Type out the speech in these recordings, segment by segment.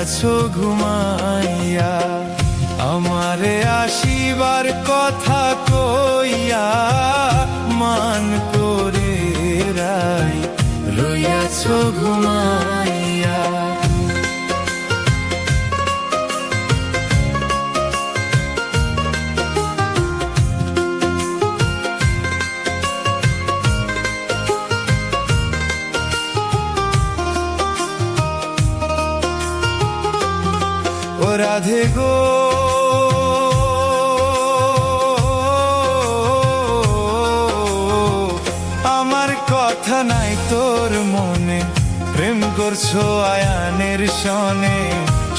রইয়াছো ঘুমাইয়া, আমারে আসিবার কথা কইয়া মান করে রাই রইয়াছো ঘুমাইয়া। ও রাধে গো, আমার কথা নাই তোর মনে, প্রেম করছো আয়ানের সনে,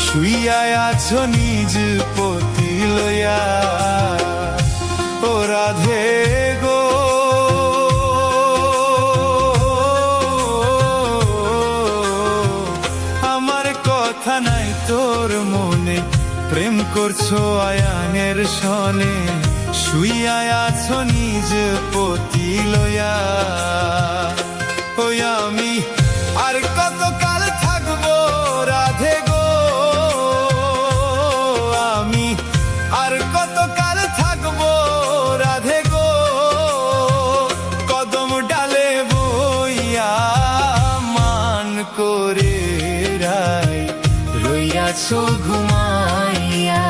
শুইয়া আছো নিজ পতি লইয়া। ও রাধে গো, আমার কথা নাই তোর মনে, প্রেম করছো আয়ানের সনে, শুইয়া আছো নিজ পতি লইয়া। ওই আমি আর কতকাল থাকবো রাধে গো, আমি আর কতকাল থাকবো রাধে গো, কদম ডালে বইয়া মান করে রাই রইয়াছো ঘুমাইয়া।